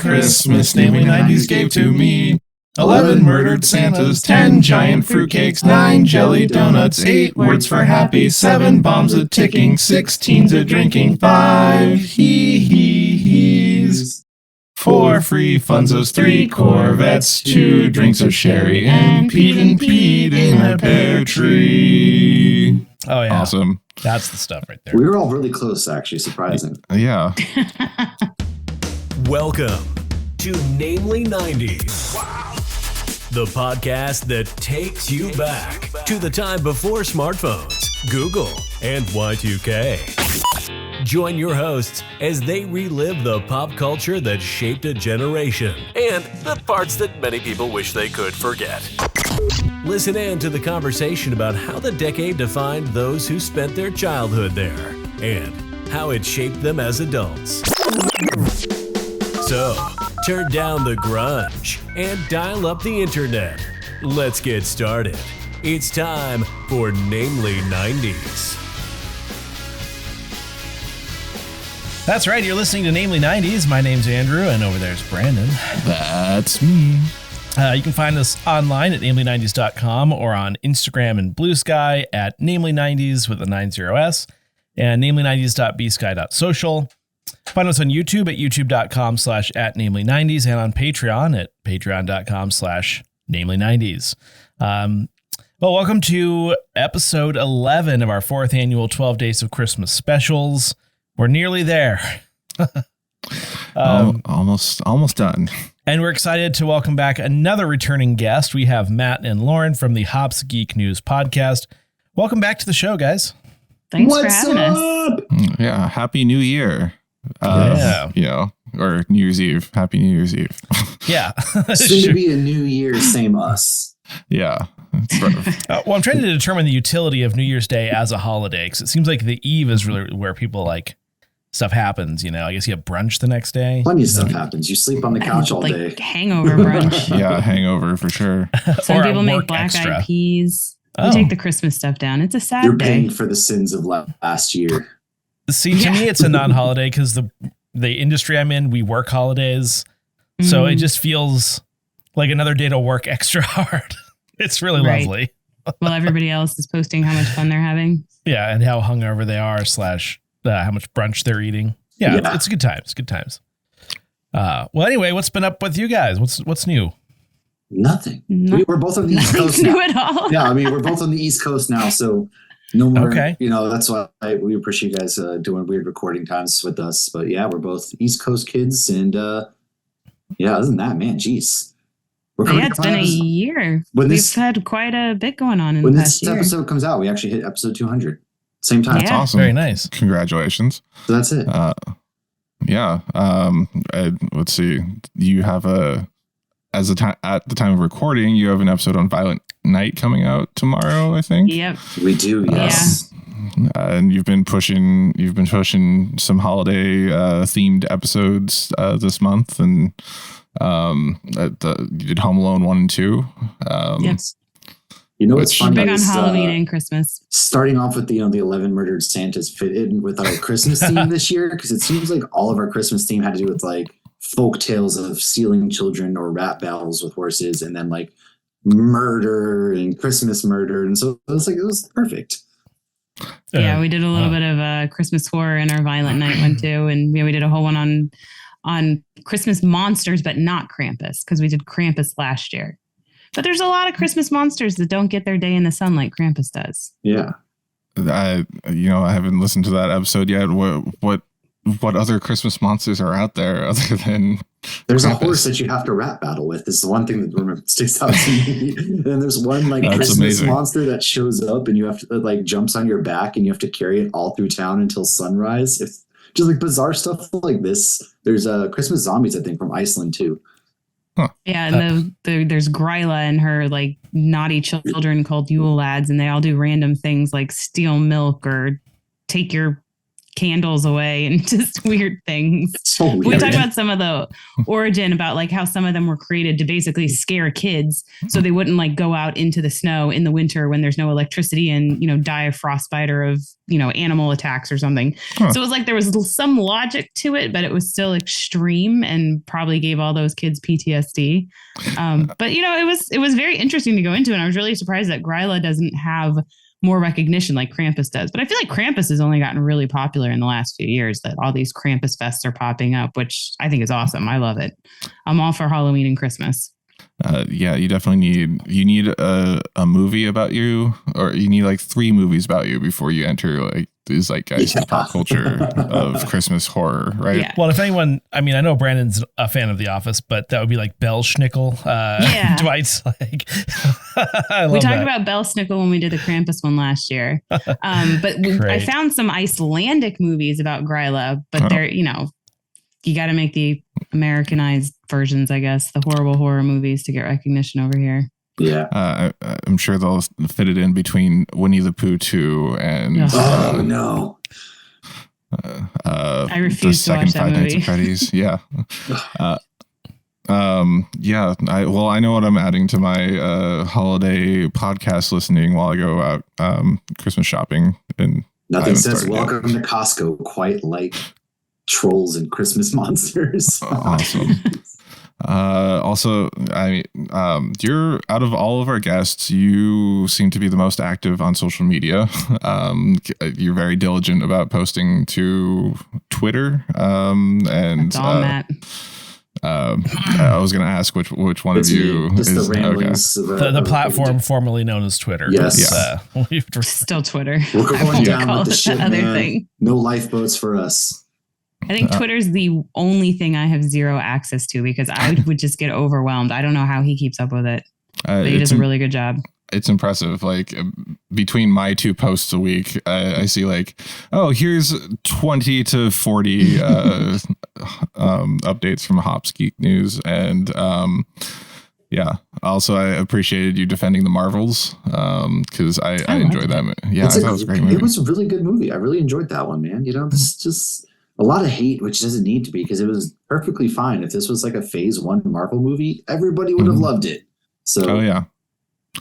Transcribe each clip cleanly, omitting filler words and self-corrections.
Christmas namely 90s gave to me. 11 murdered Santas, 10 giant fruitcakes, 9 jelly donuts, 8 words for happy, 7 bombs a ticking, 6 teens a drinking, 5 hee-hee-hees, 4 free funzos, 3 Corvettes, 2 drinks of sherry, and Pete in a pear tree. Oh, yeah. Awesome. That's the stuff right there. We were all really close, actually. Surprising. Yeah. Welcome to Namely 90s. Wow. The podcast that takes you back to the time before smartphones, Google, and Y2K. Join your hosts as they relive the pop culture that shaped a generation and the parts that many people wish they could forget. Listen in to the conversation about how the decade defined those who spent their childhood there and how it shaped them as adults. So, turn down the grunge and dial up the internet. Let's get started. It's time for Namely 90s. That's right. You're listening to Namely 90s. My name's Andrew, and over there's Brandon. That's me. You can find us online at namely90s.com or on Instagram and Bluesky at namely90s with a 90s and namely90s.bsky.social. Find us on YouTube at youtube.com/@namely90s and on Patreon at patreon.com/namely90s. Well, welcome to episode 11 of our 4th annual 12 Days of Christmas specials. We're nearly there. Almost done. And we're excited to welcome back another returning guest. We have Matt and Lauren from the Hops Geek News podcast. Welcome back to the show, guys. Thanks for having us. Yeah. Happy New Year. Or New Year's Eve. Happy New Year's Eve. Yeah. Soon to be a new year, same us. Yeah. Well, I'm trying to determine the utility of New Year's Day as a holiday, because it seems like the eve is really where people like stuff happens. You know, I guess you have brunch the next day. Plenty of stuff happens. You sleep on the couch all day. Hangover brunch. Yeah, hangover for sure. Some people make black-eyed peas. We take the Christmas stuff down. It's a sad You're day. paying for the sins of last year. See, to me, it's a non-holiday because the industry I'm in, we work holidays. So it just feels like another day to work extra hard. It's really lovely. Well, everybody else is posting how much fun they're having. Yeah, and how hungover they are / how much brunch they're eating. Yeah. It's good times. Good times. Well, anyway, what's been up with you guys? What's new? Nothing. We're both on the East Coast now. New at all. Yeah, I mean, we're both on the East Coast now, so no more. Okay. You know, that's why we appreciate you guys doing weird recording times with us. But yeah, we're both East Coast kids, and other than that, man, geez. It's been a year. We've had quite a bit going on in the past year. When this episode comes out, we actually hit episode 200. Same time. That's awesome. Very nice. Congratulations. So that's it. Let's see. You have at the time of recording, you have an episode on Violent Night coming out tomorrow, I think. Yep. We do. Yes. And you've been pushing some holiday themed episodes this month, and you did Home Alone 1 and 2. Yes. You know what's funny? Big on Halloween and Christmas. Starting off with the 11 murdered Santas fit in with our Christmas theme this year, because it seems like all of our Christmas theme had to do with like folk tales of stealing children or rap battles with horses, and then like murder and Christmas murder, and so it was perfect. Yeah, we did a little bit of Christmas horror in our Violent Night one too, and we did a whole one on Christmas monsters, but not Krampus, because we did Krampus last year. But there's a lot of Christmas monsters that don't get their day in the sun like Krampus does. Yeah. I haven't listened to that episode yet. What other Christmas monsters are out there other than there's Krampus? A horse that you have to rap battle with. Is the one thing that sticks out to me. And there's one like That's Christmas amazing. monster that shows up, and you have to like jumps on your back, and you have to carry it all through town until sunrise. It's just like bizarre stuff like this. There's Christmas zombies, I think, from Iceland too. Huh. Yeah, and there's Gryla and her like naughty children called Yule Lads, and they all do random things like steal milk or take your candles away and just weird things. So weird. We talked about some of the origin about like how some of them were created to basically scare kids so they wouldn't like go out into the snow in the winter when there's no electricity and, die of frostbite or of, animal attacks or something. So it was like there was some logic to it, but it was still extreme and probably gave all those kids PTSD. But it was very interesting to go into, and I was really surprised that Gryla doesn't have more recognition like Krampus does. But I feel like Krampus has only gotten really popular in the last few years, that all these Krampus fests are popping up, which I think is awesome. I love it. I'm all for Halloween and Christmas. Yeah, you definitely need a movie about you, or you need like 3 movies about you before you enter like these like guys pop culture of Christmas horror, right? Yeah. Well, if anyone, I know Brandon's a fan of The Office, but that would be like Belschnickel. Dwight's like, we talked about Belschnickel when we did the Krampus one last year. But I found some Icelandic movies about Gryla, but they're, you got to make the Americanized versions, I guess, the horrible horror movies to get recognition over here. Yeah. I'm sure they'll fit it in between Winnie the Pooh 2 and no. I refuse to watch that Five movie. Nights at Freddy's. Yeah. I know what I'm adding to my holiday podcast listening while I go out Christmas shopping, and nothing says welcome to Costco quite like trolls and Christmas monsters. Awesome. Also, you're, out of all of our guests, you seem to be the most active on social media. You're very diligent about posting to Twitter. That's all, Matt. I was going to ask which one of you just is the ramblings the platform formerly known as Twitter. Yes. Still Twitter. We're going down with the ship, other man. thing. No lifeboats for us. I think Twitter's the only thing I have zero access to because I would just get overwhelmed. I don't know how he keeps up with it. But he does a really good job. It's impressive. Like between my 2 posts a week, I see like, oh, here's 20 to 40 updates from Hops Geek News. And yeah, also I appreciated you defending the Marvels because I enjoyed that. Yeah, I thought it was a great movie. It was a really good movie. I really enjoyed that one, man. This is just a lot of hate, which doesn't need to be because it was perfectly fine. If this was like a phase 1 Marvel movie, everybody would have loved it. So, oh yeah.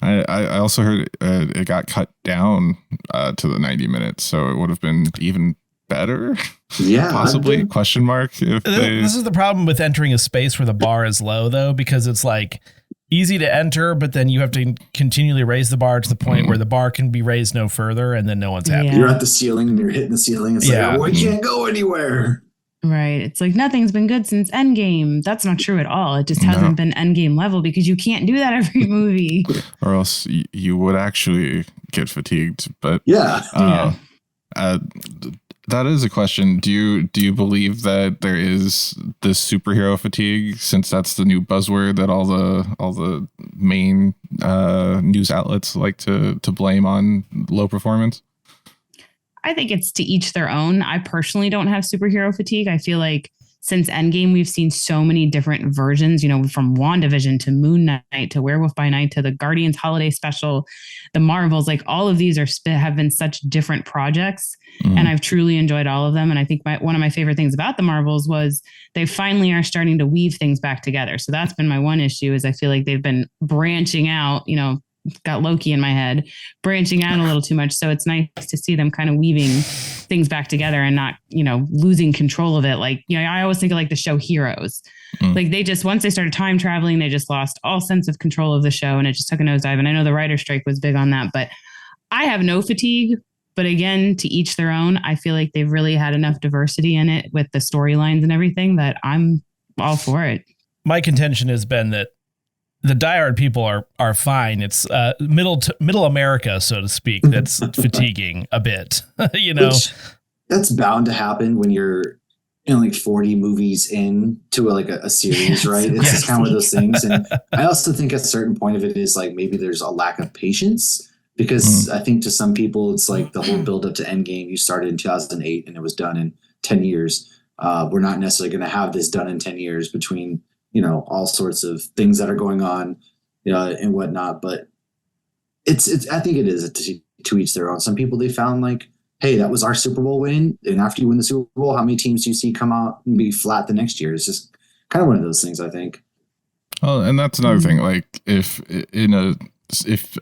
I also heard it got cut down to the 90 minutes, so it would have been even better. Yeah, possibly. Question mark. This is the problem with entering a space where the bar is low, though, because it's like easy to enter, but then you have to continually raise the bar to the point where the bar can be raised no further, and then no one's happy. Yeah. You're at the ceiling and you're hitting the ceiling. It's like, we can't go anywhere. Right. It's like nothing's been good since Endgame. That's not true at all. It just hasn't been Endgame level because you can't do that every movie. Or else you would actually get fatigued. But yeah. That is a question. Do you believe that there is this superhero fatigue, since that's the new buzzword that all the main news outlets like to blame on low performance? I think it's to each their own. I personally don't have superhero fatigue. I feel like since Endgame, we've seen so many different versions, from WandaVision to Moon Knight to Werewolf by Night to the Guardians Holiday Special, the Marvels, like all of these have been such different projects. And I've truly enjoyed all of them. And I think one of my favorite things about the Marvels was they finally are starting to weave things back together. So that's been my one issue is I feel like they've been branching out, got Loki in my head, branching out a little too much. So it's nice to see them kind of weaving things back together and not, losing control of it. Like, I always think of like the show Heroes. Like they just, once they started time traveling, they just lost all sense of control of the show and it just took a nosedive. And I know the writer's strike was big on that, but I have no fatigue. But again, to each their own. I feel like they've really had enough diversity in it with the storylines and everything that I'm all for it. My contention has been that the diehard people are fine. It's middle America, so to speak, that's fatiguing a bit. Which, that's bound to happen when you're in like 40 movies into a series, right? It's just kind of one of those things. And I also think at a certain point of it is like maybe there's a lack of patience. Because I think to some people, it's like the whole build up to Endgame. You started in 2008 and it was done in 10 years. We're not necessarily going to have this done in 10 years between, all sorts of things that are going on and whatnot. But it's I think it is to each their own. Some people, they found like hey, that was our Super Bowl win. And after you win the Super Bowl, how many teams do you see come out and be flat the next year? It's just kind of one of those things, I think. Oh, and that's another thing. Like if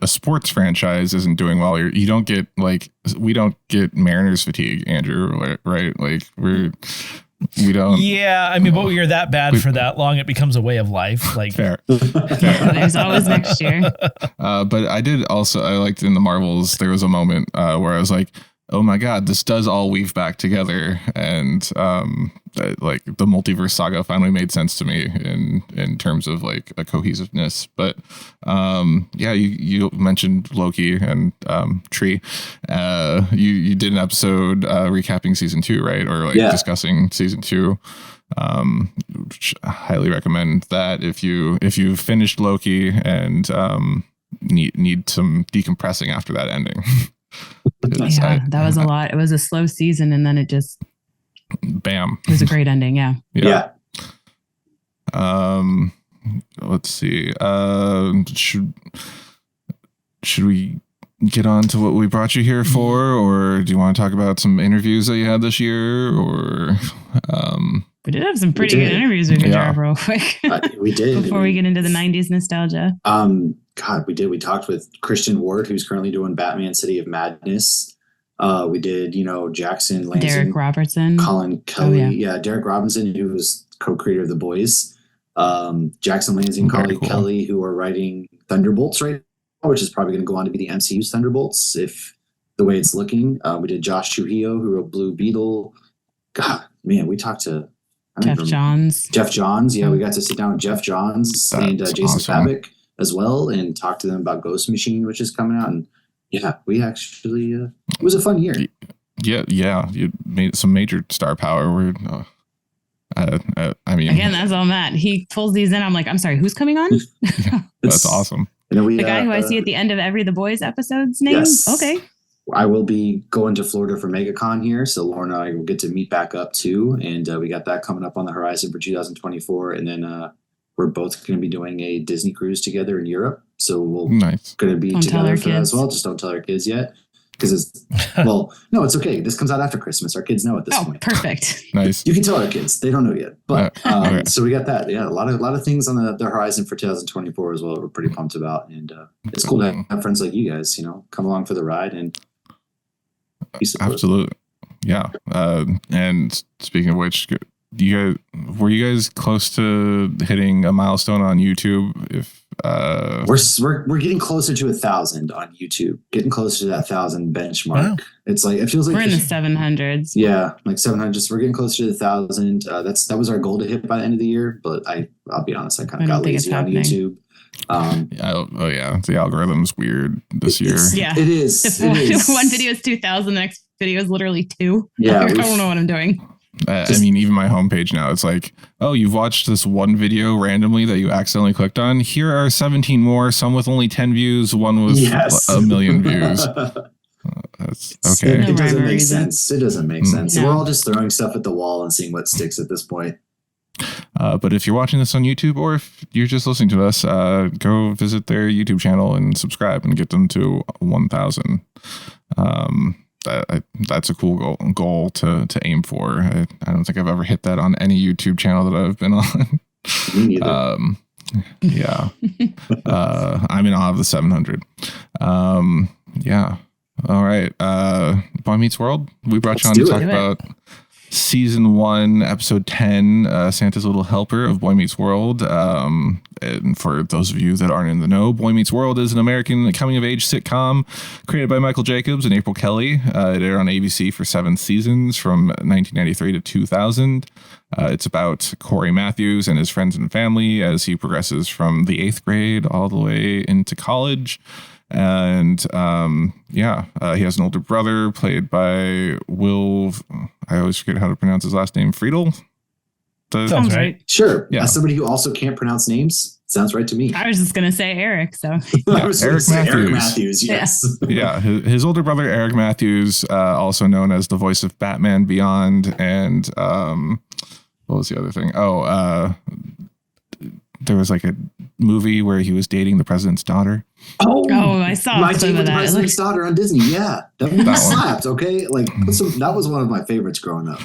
a sports franchise isn't doing well, you don't get we don't get Mariners fatigue, Andrew, right? Like we don't. Yeah, I mean, but when you're that bad for that long, it becomes a way of life. Like fair. There's always next year. But I liked in the Marvels, there was a moment where I was like, oh my God, this does all weave back together. And like the multiverse saga finally made sense to me in terms of like a cohesiveness. But yeah, you mentioned Loki and Tree. You did an episode recapping season 2, right? Or like discussing season 2. Which I highly recommend that if you finished Loki and need some decompressing after that ending. Yeah, that was a lot. It was a slow season, and then it just bam. It was a great ending. Yeah. Let's see. Should we get on to what we brought you here for, or do you want to talk about some interviews that you had this year, or we did have some pretty good interviews we could drop real quick. We did. Before we get into the 90s nostalgia. God, we did. We talked with Christian Ward, who's currently doing Batman City of Madness. We did, Jackson Lansing, Derek Robertson, Colin Kelly. Derek Robinson, who was co-creator of The Boys. Jackson Lansing, Colin Kelly, who are writing Thunderbolts right now, which is probably going to go on to be the MCU's Thunderbolts if the way it's looking. We did Josh Trujillo, who wrote Blue Beetle. God, man, we talked to Jeff Johns. Jeff Johns. Yeah, we got to sit down with Jeff Johns and Jason Fabik as well and talk to them about Ghost Machine, which is coming out. And yeah, we actually, it was a fun year. Yeah. You made some major star power. I mean, again, that's all Matt. He pulls these in. I'm like, I'm sorry, who's coming on? That's awesome. The guy who I see at the end of every The Boys episode's name? Yes. Okay. I will be going to Florida for MegaCon here, so Lauren and I will get to meet back up too, and we got that coming up on the horizon for 2024, and then we're both going to be doing a Disney cruise together in Europe, so we're going to be together for that as well. Just don't tell our kids yet, because it's no, it's okay. This comes out after Christmas. Our kids know at this point. Perfect. Nice. You can tell our kids; they don't know yet, but so we got that. Yeah, a lot of things on the horizon for 2024 as well. We're pretty pumped about, and it's cool to have friends like you guys, come along for the ride and. Absolutely. Yeah. And speaking of which, were you guys close to hitting a milestone on YouTube? If we're getting closer to 1,000 on YouTube, getting closer to that 1,000 benchmark. Wow. It's like, it feels like we're in the 700s. Yeah. Like 700. So we're getting closer to the 1,000. That was our goal to hit by the end of the year, but I'll be honest, I kind of got lazy on YouTube. The algorithm's weird this year. It is. One video is 2,000, the next video is literally 2. Yeah, I don't know what I'm doing. I mean, even my homepage now, it's like, oh, you've watched this one video randomly that you accidentally clicked on. Here are 17 more, some with only 10 views, one with a million views. That's okay. It doesn't make sense. It doesn't make sense. No. We're all just throwing stuff at the wall and seeing what sticks at this point. But if you're watching this on YouTube, or if you're just listening to us, go visit their YouTube channel and subscribe and get them to 1,000. That's a cool goal to aim for. I don't think I've ever hit that on any YouTube channel that I've been on. Me neither. Yeah. I'm in awe of the 700. Yeah. All right. Boy Meets World. We brought you on to talk about Season 1, Episode 10, Santa's Little Helper of Boy Meets World. And for those of you that aren't in the know, Boy Meets World is an American coming-of-age sitcom created by Michael Jacobs and April Kelly. It aired on ABC for 7 seasons from 1993 to 2000. It's about Corey Matthews and his friends and family as he progresses from the 8th grade all the way into college. And he has an older brother played by Will. I always forget how to pronounce his last name. Friedel. Sounds right. Sure. Yeah. As somebody who also can't pronounce names, sounds right to me. I was just gonna say Eric. So Eric Matthews. Yes. Yeah. His older brother Eric Matthews, also known as the voice of Batman Beyond, and what was the other thing? There was like a movie where he was dating the president's daughter? Oh, I saw My some Date of with the that. President's Daughter on Disney. Yeah, that movie That one. slapped. Okay, like that was one of my favorites growing up.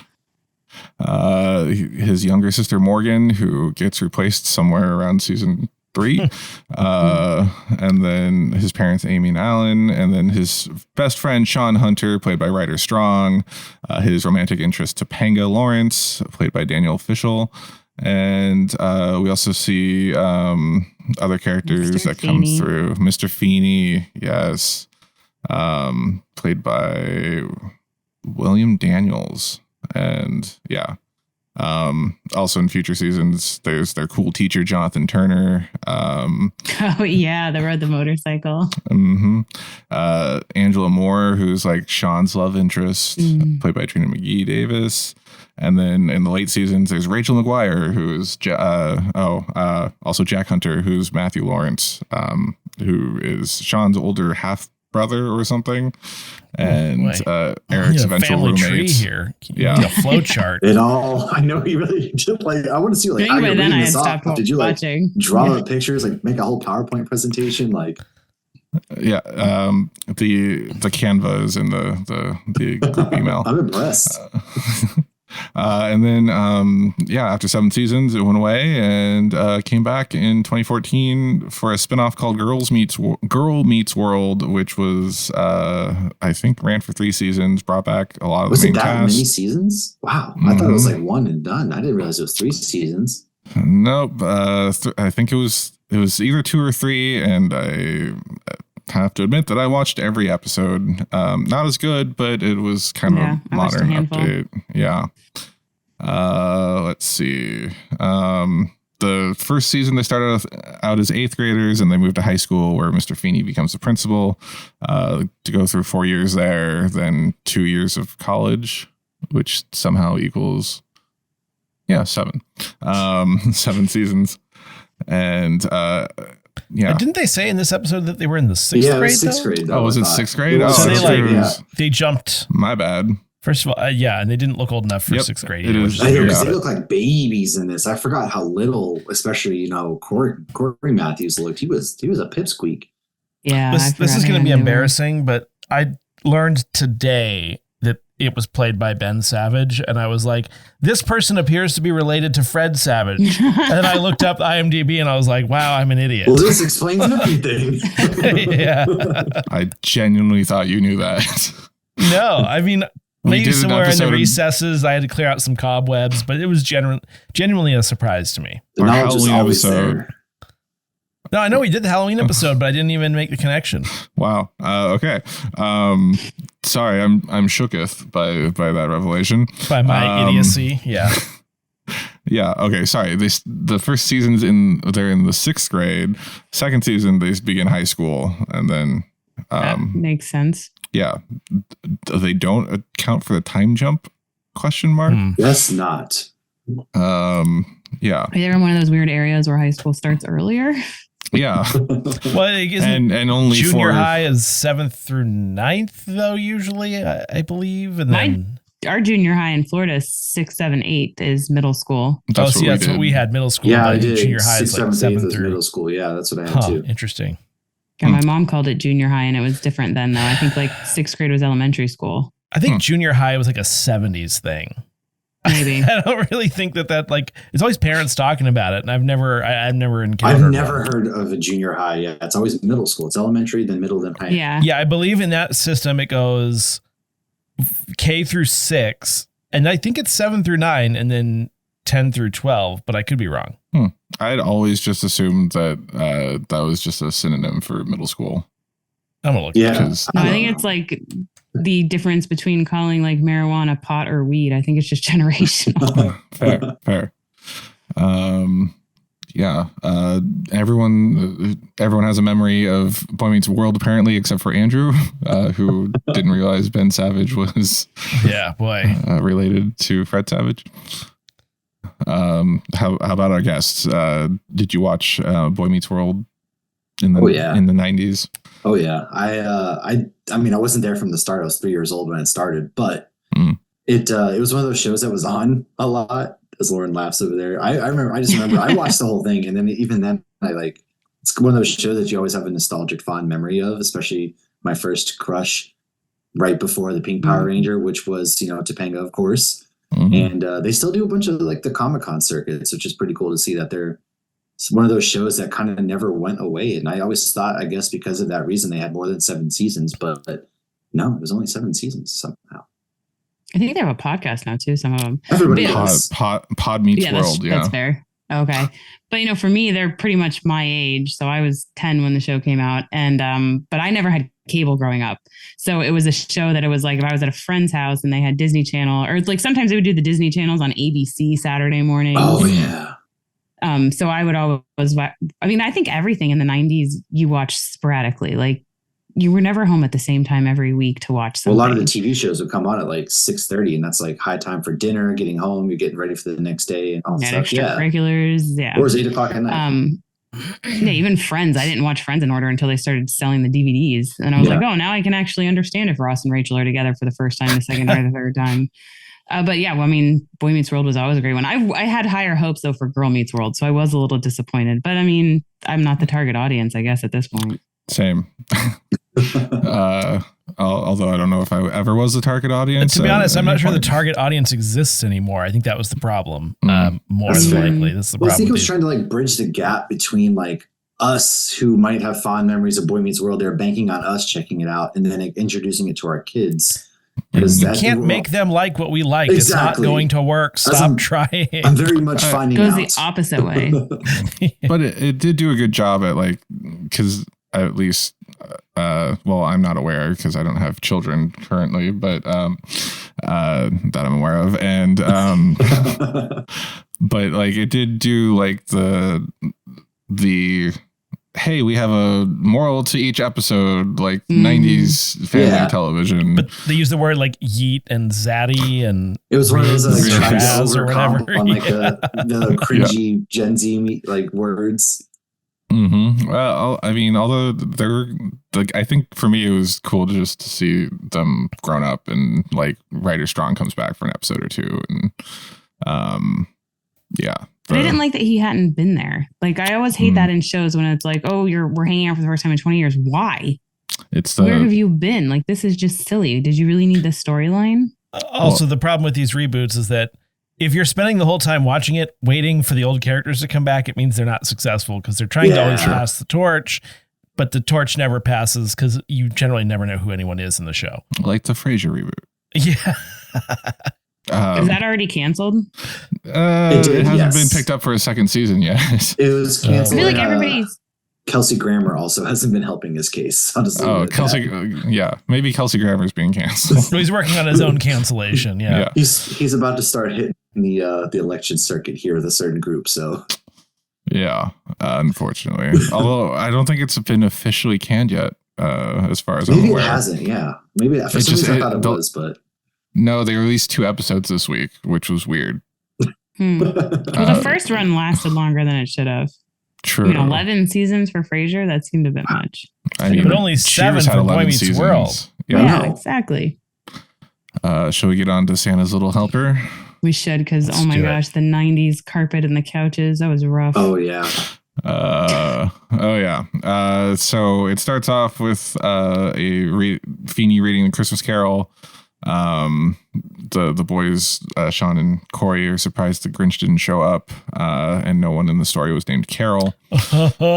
His younger sister Morgan, who gets replaced somewhere around season 3, and then his parents Amy and Alan, and then his best friend Sean Hunter, played by Ryder Strong, his romantic interest Topanga Lawrence, played by Daniel Fishel, and we also see other characters Mr. that come Feeney. through. Mr. Feeney, yes, played by William Daniels. And yeah, also in future seasons, there's their cool teacher, Jonathan Turner. Oh yeah, that rode the motorcycle. Angela Moore, who's like Sean's love interest, played by Trina McGee Davis. And then in the late seasons, there's Rachel McGuire, who's also Jack Hunter, who's Matthew Lawrence, who is Sean's older half brother or something, and Eric's eventual family roommate. tree here. Yeah. A flow chart. It all. I know you really did. Like, I want to see like how Maybe you're by then reading I had this off. stopped Did you like watching. draw the pictures, like make a whole PowerPoint presentation? Like, Yeah, the Canva is in the group email. I'm impressed. And then, after 7 seasons, it went away and came back in 2014 for a spinoff called Girl Meets World, which was, I think, ran for 3 seasons, brought back a lot of Was the it main that cast. many seasons? Wow, I thought it was like 1 and done. I didn't realize it was 3 seasons. Nope, I think it was either 2 or 3, and I have to admit that I watched every episode. Not as good, but it was kind of a I watched a modern handful. update. Yeah. Let's see. The first season they started out as 8th graders, and they moved to high school where Mr. Feeney becomes the principal, to go through 4 years there, then 2 years of college, which somehow equals 7. 7 seasons. And Didn't they say in this episode that they were in the 6th Yeah, it grade? was 6th though? grade. Oh, was it 6th grade? It was Oh, So they 6th like grade, yeah. they jumped. My bad. First of all, and they didn't look old enough for Yep, 6th grade. it either, is. which I know, because Yeah. they look like babies in this. I forgot how little, especially Corey Matthews looked. He was a pipsqueak. Yeah, I This forgot is going how to be young they were. embarrassing, but I learned today that it was played by Ben Savage, and I was like, this person appears to be related to Fred Savage. And then I looked up IMDb, and I was like, wow, I'm an idiot. Well, this explains everything. Yeah. I genuinely thought you knew that. No, I mean, We maybe did an somewhere in the episode of- recesses, I had to clear out some cobwebs, but it was genuinely a surprise to me. The Our knowledge is Halloween always episode. there. No, I know we did the Halloween episode, but I didn't even make the connection. Wow. Okay. Sorry, I'm shooketh by that revelation. By my idiocy. Yeah. Yeah. Okay. Sorry. The first season's they're in the 6th grade. Second season they begin high school, and then That makes sense. yeah, they don't account for the time jump? Question mark. Yes, not. Yeah. They're in one of those weird areas where high school starts earlier. Yeah. Well, isn't and only junior for high is 7th through 9th, though, usually, I believe. And then Our junior high in Florida is 6, 7, 8 is middle school. that's that's what we had, middle school. Yeah, but I did. Junior high 6th, is like 7th, 7 8th is through. middle school. Yeah, that's what I had too. Interesting. Yeah, my mom called it junior high, and it was different then, though. I think like 6th grade was elementary school. I think junior high was like a 70s thing. Maybe. I don't really think that like it's always parents talking about it, and I've never encountered. I've never one. heard of a junior high. Yeah, it's always middle school. It's elementary, then middle, then high. Yeah. Yeah, I believe in that system. It goes K through 6, and I think it's 7 through 9, and then 10 through 12. But I could be wrong. I'd always just assumed that that was just a synonym for middle school. I'm gonna look. Yeah. Because No, I don't think know. it's like the difference between calling like marijuana pot or weed. I think it's just generational. fair. Yeah. Everyone has a memory of Boy Meets World apparently, except for Andrew, who didn't realize Ben Savage was Yeah, boy. related to Fred Savage. How about our guests? Did you watch Boy Meets World in the in the 90s? Oh yeah. I mean, I wasn't there from the start. I was 3 years old when it started, but it was one of those shows that was on a lot. As Lauren laughs over there, I just remember I watched the whole thing, and then even then it's one of those shows that you always have a nostalgic fond memory of, especially my first crush right before the Pink Power Ranger, which was, Topanga, of course. And they still do a bunch of like the Comic-Con circuits, which is pretty cool to see that it's one of those shows that kind of never went away. And I always thought, I guess because of that reason, they had more than 7 seasons, but no, it was only 7 seasons somehow. I think they have a podcast now too, some of them. Everybody does. Pod meets world. That's fair. Okay. But for me, they're pretty much my age. So I was 10 when the show came out. And but I never had cable growing up. So it was a show that it was like if I was at a friend's house and they had Disney Channel, or like sometimes they would do the Disney channels on ABC Saturday morning. Oh yeah. So I would always, I think everything in the 90s you watch sporadically. Like you were never home at the same time every week to watch something. Well, a lot of the TV shows would come on at like 6:30, and that's like high time for dinner, getting home, you're getting ready for the next day and all that stuff. Extracurriculars, yeah. Or it was 8 o'clock at night. Yeah, even Friends. I didn't watch Friends in order until they started selling the DVDs. And I was like, oh, now I can actually understand if Ross and Rachel are together for the first time, the second or the third time. But yeah, Boy Meets World was always a great one. I had higher hopes though for Girl Meets World, so I was a little disappointed. But I'm not the target audience, I guess, at this point. Same. Although I don't know if I ever was the target audience. To be honest, I'm not sure the target audience exists anymore. I think that was the problem. More than likely, this is the problem. I think it was trying to like bridge the gap between like us who might have fond memories of Boy Meets World. They're banking on us checking it out and then introducing it to our kids. You can't make them like what we like. Exactly. It's not going to work. Stop trying. I'm very much finding out. It goes the opposite way. But it did do a good job at like, because at least, I'm not aware because I don't have children currently, but that I'm aware of. And but like it did do like the hey, we have a moral to each episode, like 90s family television. But they use the word like yeet and zaddy, and it was one of those like jazz or whatever. On like the cringy Gen Z like words. Mm-hmm. Well, I mean, although they're like, I think for me it was cool just to see them grown up, and like Ryder Strong comes back for an episode or two, and But I didn't like that he hadn't been there. Like I always hate that in shows when it's like, oh, we're hanging out for the first time in 20 years. Why? Where have you been? Like this is just silly. Did you really need this storyline? Also, the problem with these reboots is that if you're spending the whole time watching it, waiting for the old characters to come back, it means they're not successful because they're trying to always pass the torch, but the torch never passes because you generally never know who anyone is in the show. Like the Frasier reboot. Yeah. Is that already canceled? It hasn't been picked up for a second season yet. It was canceled. I feel like everybody's... Kelsey Grammer also hasn't been helping his case. Oh, Kelsey, maybe Kelsey Grammer's being canceled. He's working on his own cancellation. Yeah. He's about to start hitting the election circuit here with a certain group. So yeah, unfortunately, although I don't think it's been officially canned yet, as far as I'm aware. Maybe it hasn't. Yeah, maybe for some reason I thought it was, but no, they released 2 episodes this week, which was weird. Well, the first run lasted longer than it should have. True. 11 seasons for Frasier, that seemed a bit much. I mean, but only 7 for Boy Meets World. Yeah, exactly. Shall we get on to Santa's Little Helper? We should, because oh my gosh, the 90s carpet and the couches, that was rough. Oh yeah. So it starts off with Feeney reading the Christmas Carol. The boys, Sean and Corey, are surprised the Grinch didn't show up, and no one in the story was named Carol. No.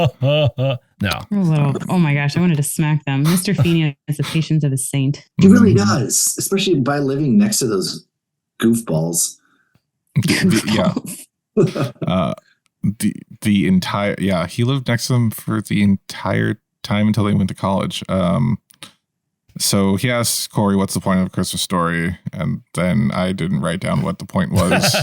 Oh my gosh, I wanted to smack them. Mr. Feeney has the patience of a saint. He really does, especially by living next to those goofballs. The entire he lived next to them for the entire time until they went to college. So he asks Corey, what's the point of a Christmas Story? And then I didn't write down what the point was.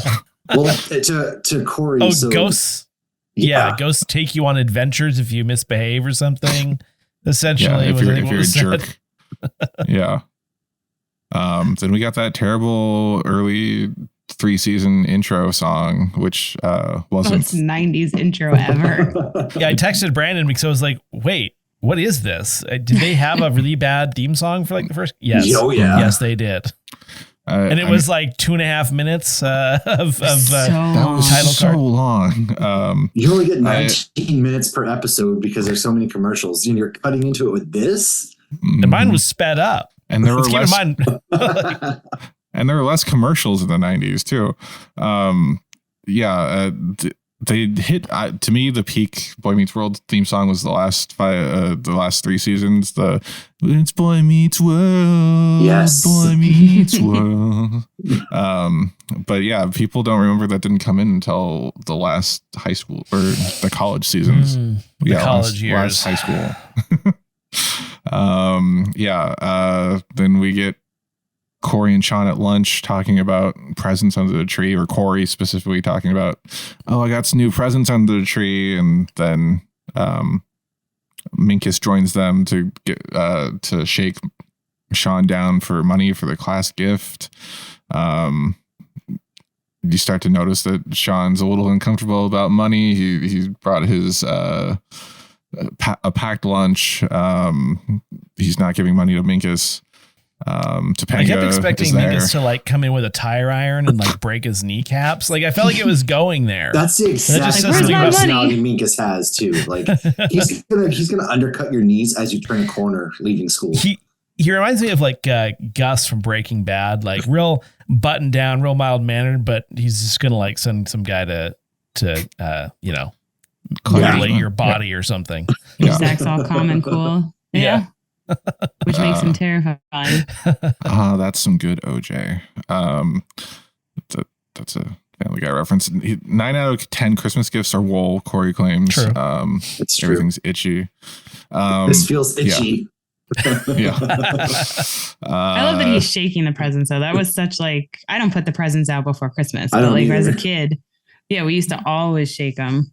Well, to Corey. Oh, ghosts. Yeah, ghosts take you on adventures if you misbehave or something. Essentially, if you're a jerk. Yeah. Then we got that terrible early 3-season intro song, which wasn't most 90s intro ever. Yeah, I texted Brandon because I was like, wait, what is this? Did they have a really bad theme song for like the first? Yes. Oh, yeah. Yes, they did. And it was like 2.5 minutes of that was title so card. long. You only get 19 minutes per episode because there's so many commercials, and you're cutting into it with this. And mine was sped up. And there were Keep in less, mind, and there were less commercials in the 90s too. They hit to me the peak Boy Meets World theme song was the last 3 seasons. It's Boy Meets World. Yes. Boy Meets World. But yeah, people don't remember that didn't come in until the last high school or the college seasons. College years. Last high school. Then we get Corey and Sean at lunch talking about presents under the tree, or Corey specifically talking about, I got some new presents under the tree. And then Minkus joins them to get to shake Sean down for money for the class gift. You start to notice that Sean's a little uncomfortable about money. He brought his a packed lunch. He's not giving money to Minkus. Topanga I kept expecting Minkus to like come in with a tire iron and like break his kneecaps. Like I felt like it was going there. That's the exact personality Minkus has too. Like he's gonna undercut your knees as you turn a corner leaving school. He reminds me of like Gus from Breaking Bad, like real buttoned down, real mild mannered, but he's just gonna like send some guy to mutilate your body or something. Zach's all calm and cool. Yeah. Which makes him terrifying. That's some good OJ. That's a Family Guy reference. 9 out of 10 Christmas gifts are wool, Corey claims. True. It's true. Everything's itchy. This feels itchy. Yeah. I love that he's shaking the presents though. That was such like, I don't put the presents out before Christmas. I But don't like either. as a kid, we used to always shake them.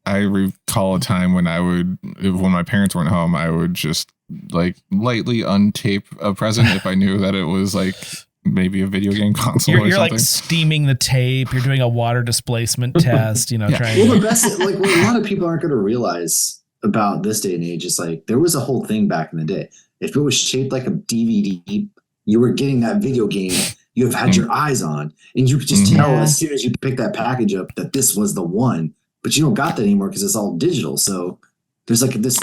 I recall a time when when my parents weren't home, I would just like lightly untape a present if I knew that it was like maybe a video game console or You're something. like steaming the tape. You're doing a water displacement test, trying Well, the best, like what a lot of people aren't going to realize about this day and age is like there was a whole thing back in the day. If it was shaped like a DVD, you were getting that video game you have had your eyes on, and you could just tell as soon as you pick that package up that this was the one. But you don't got that anymore because it's all digital. So there's like this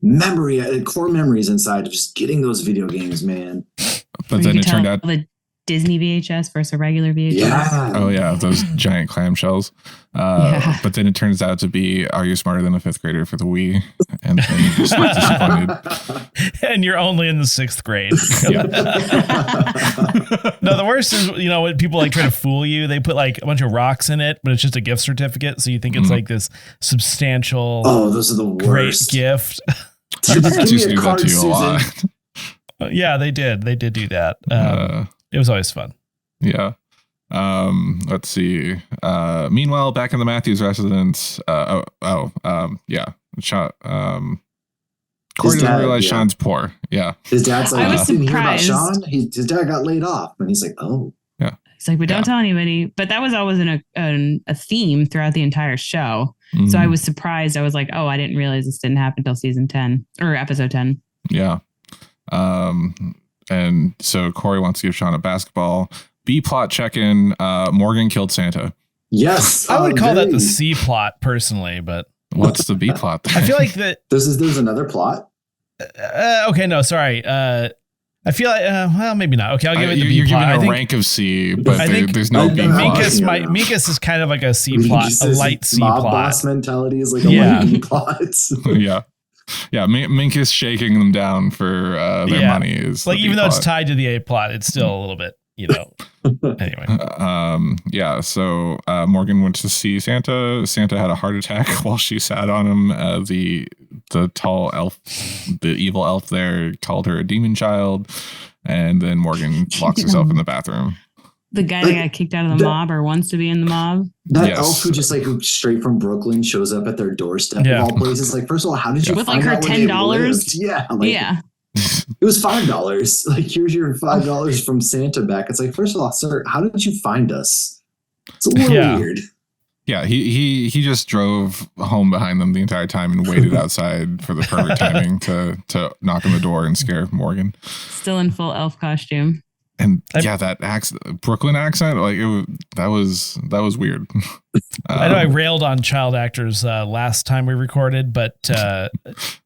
memory, core memories inside of just getting those video games, man. But then it turned out the Disney VHS versus a regular VHS. Yeah. Oh yeah, those giant clamshells. But then it turns out to be Are You Smarter Than a Fifth Grader for the Wii? And then you're just like disappointed. and you're only in the 6th grade. No, the worst is, when people like try to fool you, they put like a bunch of rocks in it, but it's just a gift certificate. So you think it's like this substantial, those are the great worst. gift. Our parents used to do that to you a lot. Yeah, they did. They did do that. It was always fun. Yeah. Let's see. Meanwhile, back in the Matthews residence. Corey doesn't realize Sean's poor. Yeah. His dad's like, I was didn't hear about surprised. Sean. His dad got laid off, and he's like, oh. Yeah. It's like, but don't tell anybody. But that was always a theme throughout the entire show. So I was surprised. I was like, oh, I didn't realize this didn't happen until season 10 or episode 10. Yeah. And so Corey wants to give Sean a basketball. B plot check-in. Morgan killed Santa. Yes. I would call that the C plot personally, but What's the B plot? I feel like that. There's another plot. Okay, no, sorry. I feel like, well, maybe not. Okay, I'll give it the B You're plot. giving a rank of C, but I think there's no B plot. Minkus is kind of like a C plot, a light C mob plot. boss mentality is like a light B plot. Yeah. Yeah, Minkus shaking them down for their money is like, the even though B-plot. it's tied to the A plot, it's still a little bit, anyway. So Morgan went to see Santa. Santa had a heart attack while she sat on him. The tall elf, the evil elf there, called her a demon child, and then Morgan locks herself in the bathroom. The guy that got kicked out of the mob or wants to be in the mob. That elf who just who straight from Brooklyn shows up at their doorstep of all places. Like, first of all, how did you with find like her out where they $10? lived? Yeah. Yeah. It was $5. Like, here's your $5 from Santa back. It's like, first of all, sir, how did you find us? It's a little weird. Yeah, he just drove home behind them the entire time and waited outside for the perfect timing to knock on the door and scare Morgan. Still in full elf costume. And that Brooklyn accent, like that was weird. I know I railed on child actors last time we recorded, but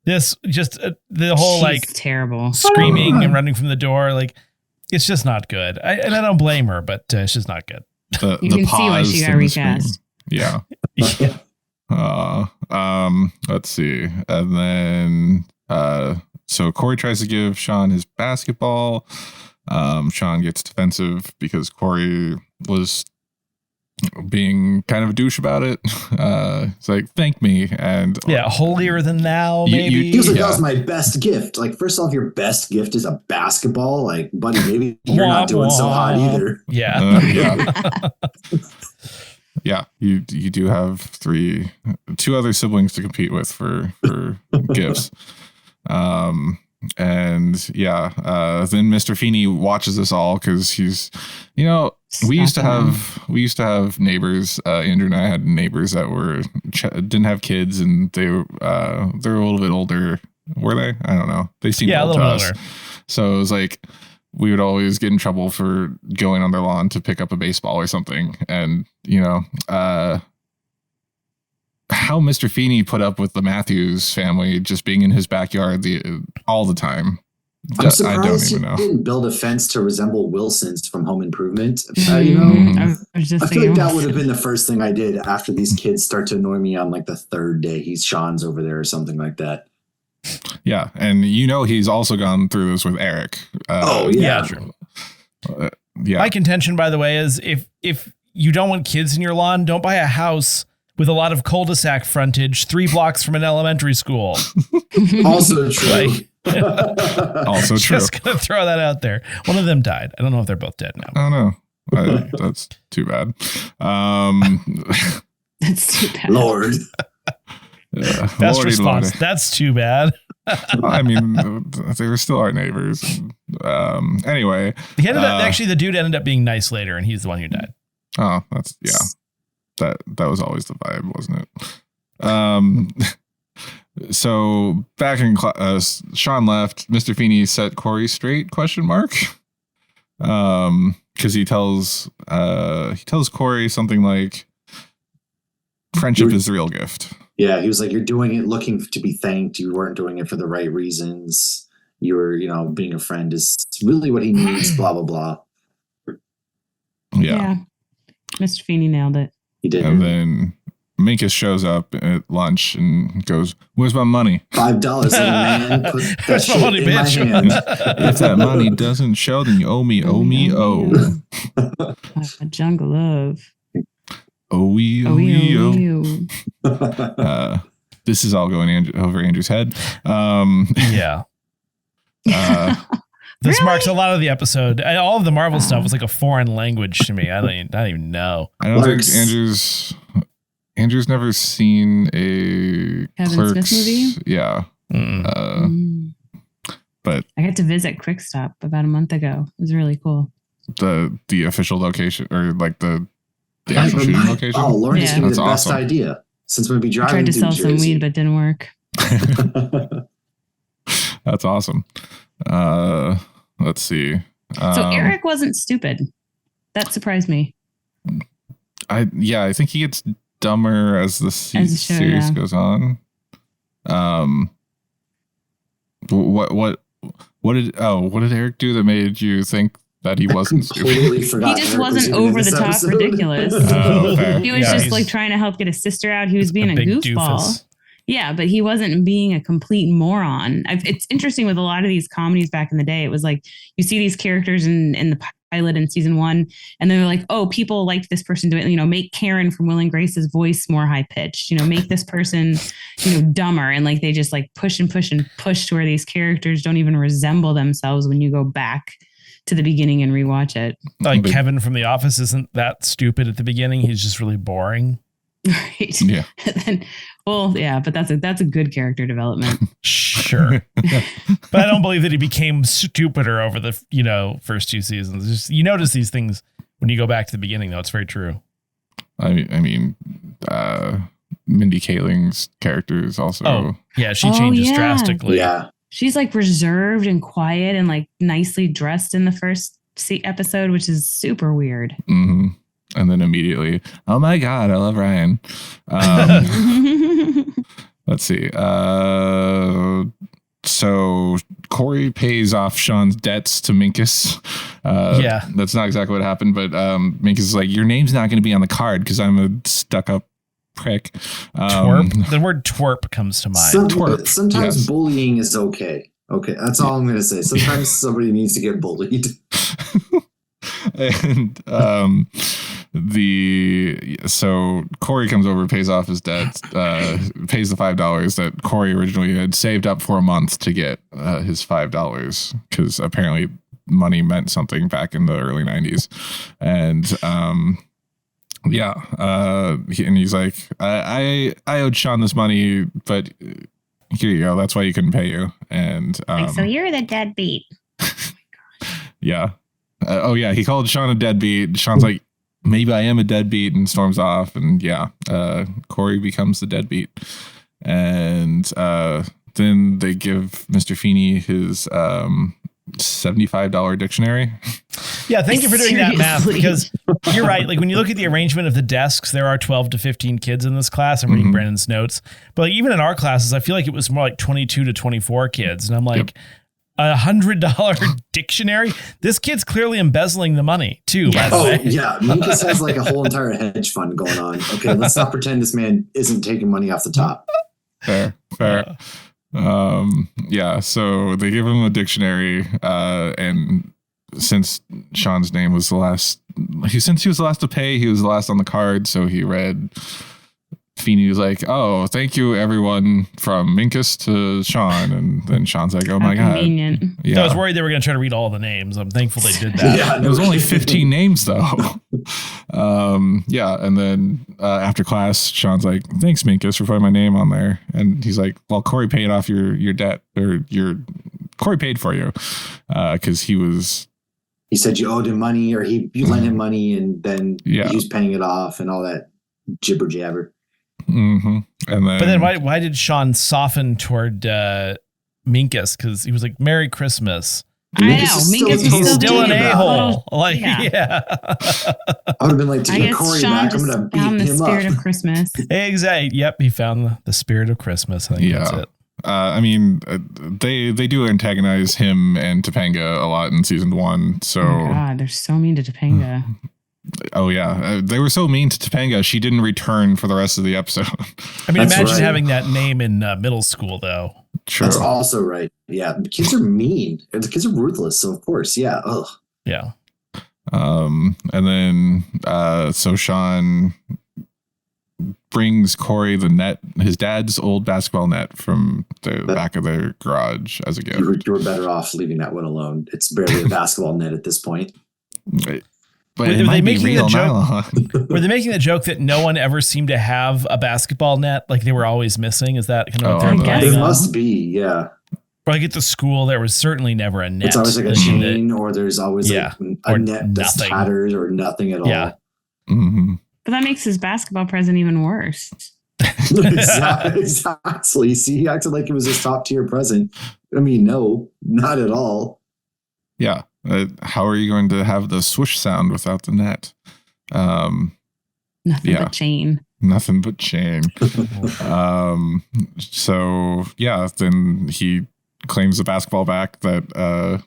this just the whole She's like terrible screaming and running from the door, like it's just not good. And I don't blame her, but it's just not good. You can see why she got recast. Yeah. Let's see. And then so Corey tries to give Sean his basketball. Sean gets defensive because Corey was being kind of a douche about it. It's like, thank me. And holier than thou, maybe. He was like, that was my best gift. Like, first off, your best gift is a basketball. Like, buddy, maybe you're not doing so hot either. Yeah. Yeah, you do have two other siblings to compete with for gifts. And then Mr. Feeney watches us all because he's, we used to have neighbors. Andrew and I had neighbors that didn't have kids, and they're a little bit older. Were they? I don't know. They seemed old to us. Older. So it was like we would always get in trouble for going on their lawn to pick up a baseball or something, and how Mr. Feeney put up with the Matthews family just being in his backyard all the time. I'm surprised he didn't build a fence to resemble Wilson's from Home Improvement. I feel like that would have been the first thing I did after these kids start to annoy me on like the third day. Sean's over there or something like that. Yeah, and he's also gone through this with Eric. True. My contention, by the way, is if you don't want kids in your lawn, don't buy a house with a lot of cul-de-sac frontage 3 blocks from an elementary school. Also true. Also true. Just gonna throw that out there. One of them died. I don't know if they're both dead now. I don't know. That's too bad. That's too bad. Lord. Best response. Lordy. That's too bad. I mean, they were still our neighbors. Anyway, he ended up actually. The dude ended up being nice later, and he's the one who died. Oh, that's That was always the vibe, wasn't it? So back in class, Sean left. Mr. Feeney set Corey straight? ? Because he tells Corey something like, "Friendship is the real gift." Yeah, he was like, "You're doing it looking to be thanked. You weren't doing it for the right reasons. You were, being a friend is really what he needs." Blah blah blah. Yeah. Mr. Feeney nailed it. He did. And then Minkus shows up at lunch and goes, "Where's my money? $5, man. Put that shit money, in bitch. my hand." If that money doesn't show, then you owe me. A jungle love. This is all going over Andrew's head. This marks a lot of the episode. All of the Marvel stuff was like a foreign language to me. I don't even know. I don't think Andrew's never seen a Kevin Clerks Smith movie. Yeah. But I got to visit Quick Stop about a month ago. It was really cool. The official location, or like the actual shooting location. Oh, Lauren just gave me the best awesome. idea. Since we'll be driving, I tried to sell some weed, but didn't work. That's awesome. Let's see. So Eric wasn't stupid. That surprised me. I think he gets dumber as the series goes on. What did Eric do that made you think that he wasn't stupid? Completely forgot. He just wasn't over the top ridiculous. Okay. He was just like trying to help get his sister out. He was being a goofball. Doofus. Yeah, but he wasn't being a complete moron. It's interesting with a lot of these comedies back in the day. It was like you see these characters in the pilot in season 1, and they're like, "Oh, people liked this person doing it. Make Karen from Will and Grace's voice more high pitched. Make this person, dumber." And like they just like push and push and push to where these characters don't even resemble themselves when you go back to the beginning and rewatch it. Like Kevin from The Office isn't that stupid at the beginning. He's just really boring. Right. Yeah. But that's a good character development. Sure. But I don't believe that he became stupider over the, first 2 seasons. Just, you notice these things when you go back to the beginning, though. It's very true. I mean, Mindy Kaling's character is also. Oh, yeah. She changes drastically. Yeah. She's like reserved and quiet and like nicely dressed in the first episode, which is super weird. Mm-hmm. And then immediately, oh my God, I love Ryan. Let's see. So Corey pays off Sean's debts to Minkus. That's not exactly what happened, but Minkus is like, your name's not going to be on the card because I'm a stuck-up prick. Twerp. The word twerp comes to mind. Sometimes bullying is okay. Okay, that's all I'm going to say. Sometimes somebody needs to get bullied. And so Corey comes over, pays off his debt, pays the $5 that Corey originally had saved up for a month to get his $5 because apparently money meant something back in the early 90s. And and he's like, I owed Sean this money, but here you go. That's why you couldn't pay you. And so you're the deadbeat. Yeah. He called Sean a deadbeat. Sean's like, maybe I am a deadbeat, and storms off. And Corey becomes the deadbeat. And then they give Mr. Feeney his $75 dictionary. Yeah, thank you for doing that math, because you're right. Like when you look at the arrangement of the desks, there are 12 to 15 kids in this class. I'm reading Brandon's notes. But like, even in our classes, I feel like it was more like 22 to 24 kids. And I'm like, $100 dictionary? This kid's clearly embezzling the money too, by the way. Yeah. Minkus has like a whole entire hedge fund going on. Okay, let's not pretend this man isn't taking money off the top. Fair. So they give him a dictionary, and since Sean's name was the last, since he was the last to pay, he was the last on the card, so he read. Feeney was like, oh, thank you everyone from Minkus to Sean, and then Sean's like, oh my convenient. God. Yeah. So I was worried they were going to try to read all the names. I'm thankful they did that. It was only 15 names though. And then after class, Sean's like, thanks Minkus for putting my name on there, and he's like, well, Corey paid off your debt, or Corey paid for you, because he said you owed him money, or you lent him money, and then he was paying it off and all that jibber jabber. Mm-hmm. But then why did Sean soften toward Minkus? Because he was like, Merry Christmas. I know. Minkus is still an a-hole. I would have been like, to get Corey back, I'm going to beat him up. The spirit of Christmas. Exactly. Yep. He found the spirit of Christmas. I think that's it. They do antagonize him and Topanga a lot in season 1. So, oh my God, they're so mean to Topanga. Oh yeah, they were so mean to Topanga. She didn't return for the rest of the episode. I mean, imagine having that name in middle school, though. True. That's also right. Yeah, the kids are mean. The kids are ruthless. So of course, yeah. Ugh. Yeah. And then so Sean brings Corey the net, his dad's old basketball net from the back of their garage as a gift. You were better off leaving that one alone. It's barely a basketball net at this point. Right. But were they making the joke that no one ever seemed to have a basketball net? Like they were always missing? Is that kind of what they're implying? There must be, yeah. But like at the school, there was certainly never a net. It's always like a chain, or there's always like a net that's tattered, or nothing at all. Yeah. Mm-hmm. But that makes his basketball present even worse. Exactly. See, he acted like it was his top tier present. I mean, no, not at all. Yeah. How are you going to have the swoosh sound without the net? Nothing but chain. Nothing but chain. Then he claims the basketball back that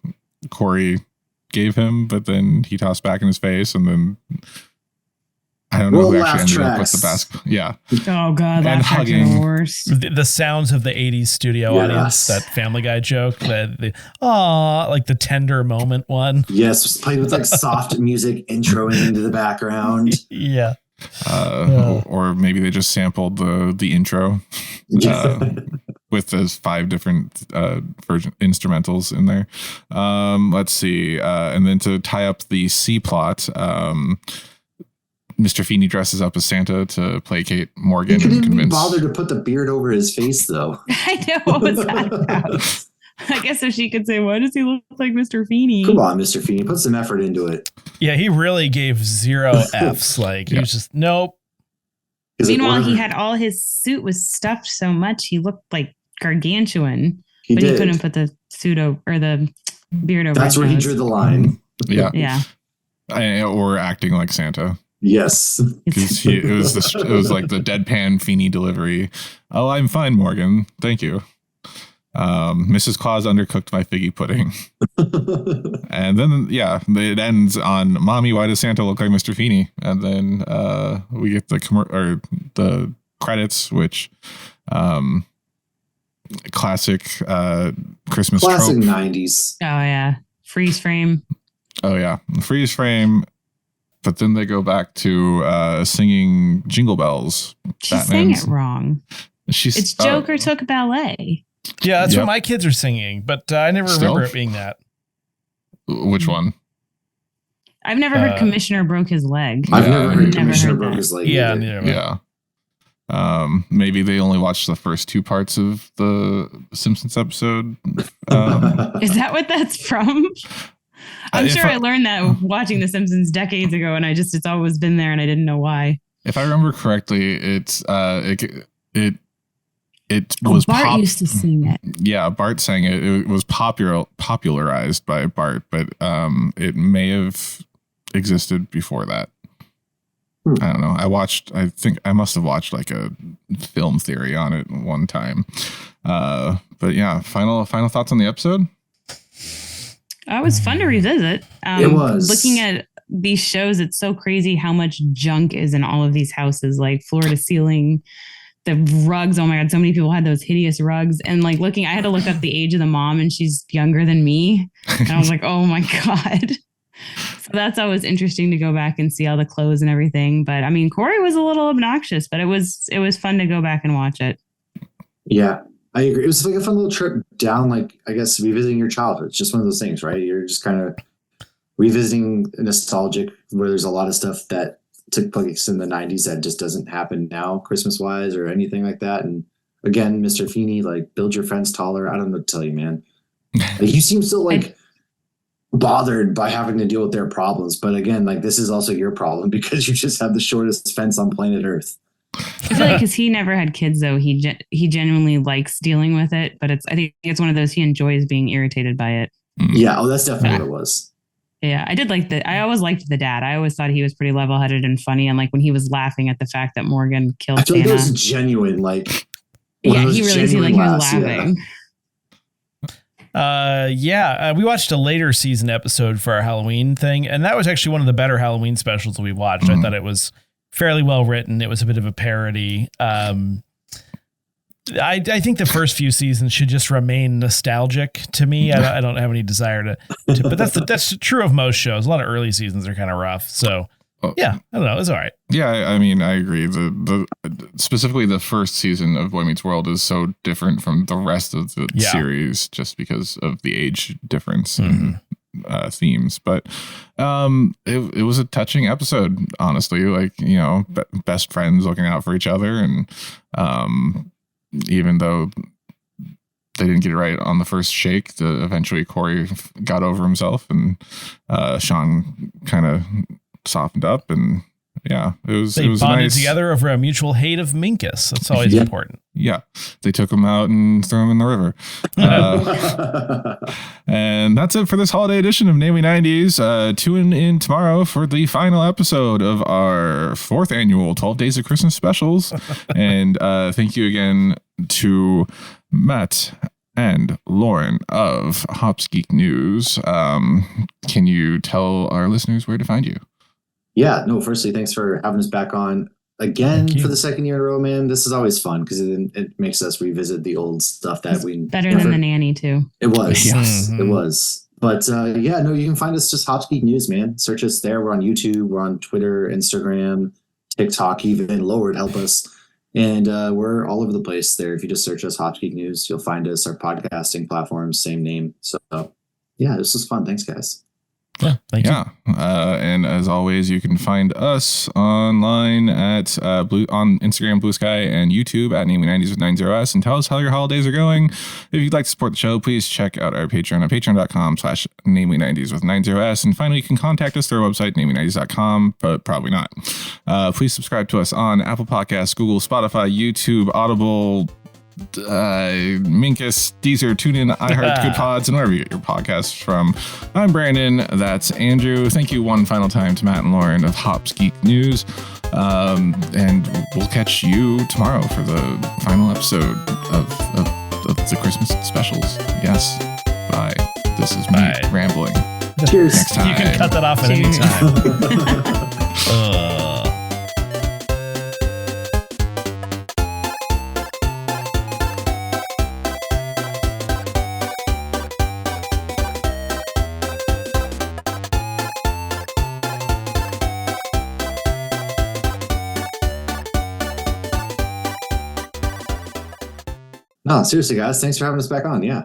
Corey gave him, but then he tossed back in his face, and then I don't know who actually ended up with the basketball. Yeah. Oh God, that's the worst. The sounds of the 80s studio audience, that Family Guy joke, like the tender moment one. Yes, played with like soft music introing into the background. Yeah. Or maybe they just sampled the intro with those 5 different version instrumentals in there. Let's see. And then to tie up the C plot, Mr. Feeney dresses up as Santa to placate Morgan. He couldn't be bothered to put the beard over his face, though. I know. What was that about? I guess if she could say, why does he look like Mr. Feeney? Come on, Mr. Feeney. Put some effort into it. Yeah, he really gave 0 Fs. Like, he was just, nope. Meanwhile, he had all his suit was stuffed so much, he looked like gargantuan. He couldn't put the suit over, or the beard over. That's where he drew the line. Yeah. Yeah. Or acting like Santa. Yes. Because it was like the deadpan Feeney delivery. Oh, I'm fine, Morgan. Thank you. Mrs. Claus undercooked my figgy pudding. And then, it ends on, Mommy, why does Santa look like Mr. Feeney? And then we get the credits, which classic Christmas Classic trope. 90s. Oh yeah. Freeze frame. Oh yeah, freeze frame. But then they go back to singing Jingle Bells. She sang it wrong. It's Joker took ballet. Yeah, that's what my kids are singing, but I never remember it being that. Which one? I've never heard Commissioner broke his leg. I've never heard Commissioner broke his leg. Yeah, maybe they only watched the first two parts of the Simpsons episode. Is that what that's from? I'm sure I learned that watching The Simpsons decades ago, and it's always been there, and I didn't know why. If I remember correctly, it was Bart used to sing it. Yeah, Bart sang it. It was popularized by Bart, but it may have existed before that. I don't know. I think I must have watched like a film theory on it one time. But yeah, final thoughts on the episode. It was fun to revisit. It was. Looking at these shows, it's so crazy how much junk is in all of these houses, like floor to ceiling. The rugs, oh my God, so many people had those hideous rugs. And like I had to look up the age of the mom, and she's younger than me. And I was like, oh my God. So that's always interesting to go back and see all the clothes and everything. But I mean, Corey was a little obnoxious, but it was fun to go back and watch it. Yeah, I agree. It was like a fun little trip down, like, I guess, revisiting your childhood. It's just one of those things, right? You're just kind of revisiting nostalgic, where there's a lot of stuff that took place in the 90s that just doesn't happen now, Christmas wise or anything like that. And again, Mr. Feeney, like, build your friends taller. I don't know what to tell you, man. Like, you seem so like bothered by having to deal with their problems. But again, like, this is also your problem because you just have the shortest fence on planet Earth. I feel like because he never had kids, though, he genuinely likes dealing with it. But I think it's one of those, he enjoys being irritated by it. Yeah. Oh, that's definitely what it was. Yeah, I did I always liked the dad. I always thought he was pretty level-headed and funny. And like when he was laughing at the fact that Morgan killed I feel Santa. like it was genuine. Like, yeah, he really seemed like he was laughing. We watched a later season episode for our Halloween thing, and that was actually one of the better Halloween specials that we watched. I thought it was fairly well written. It was a bit of a parody. I think the first few seasons should just remain nostalgic to me. I don't have any desire to but that's true of most shows. A lot of early seasons are kind of rough. So yeah, I don't know. It's all right. Yeah, I mean, I agree. The specifically the first season of Boy Meets World is so different from the rest of the series just because of the age difference and themes. But it was a touching episode, honestly. Like, you know, best friends looking out for each other, and even though they didn't get it right on the first shake, eventually Corey got over himself, and Sean kind of softened up, and yeah, it was bonded nice. Together over a mutual hate of Minkus. That's always important. Yeah, they took him out and threw him in the river. And that's it for this holiday edition of Namely 90s. Tune in tomorrow for the final episode of our 4th annual 12 Days of Christmas specials. And thank you again to Matt and Lauren of Hops Geek News. Can you tell our listeners where to find you? Yeah, no, firstly, thanks for having us back on again for the second year in a row, man. This is always fun because it makes us revisit the old stuff that we better than The Nanny too. It was. Yes, it was. But you can find us just Hops Geek News, man. Search us there. We're on YouTube, we're on Twitter, Instagram, TikTok, even. Lord help us. And we're all over the place there. If you just search us Hops Geek News, you'll find us. Our podcasting platform, same name. So yeah, this was fun. Thanks, guys. Yeah, thank you. And as always, you can find us online at on Instagram, Bluesky, and YouTube at Namely90s with 90s, and tell us how your holidays are going. If you'd like to support the show, please check out our Patreon at patreon.com/Namely90s with 90s. And finally, you can contact us through our website, Namely90s.com, but probably not. Please subscribe to us on Apple Podcasts, Google, Spotify, YouTube, Audible, Minkus, Deezer, TuneIn, iHeart, Good Pods, and wherever you get your podcasts from. I'm Brandon. That's Andrew. Thank you one final time to Matt and Lauren of Hops Geek News. And we'll catch you tomorrow for the final episode of the Christmas specials. Yes. Bye. This is me rambling. Cheers. Next time. You can cut that off at any time. No, seriously, guys. Thanks for having us back on. Yeah.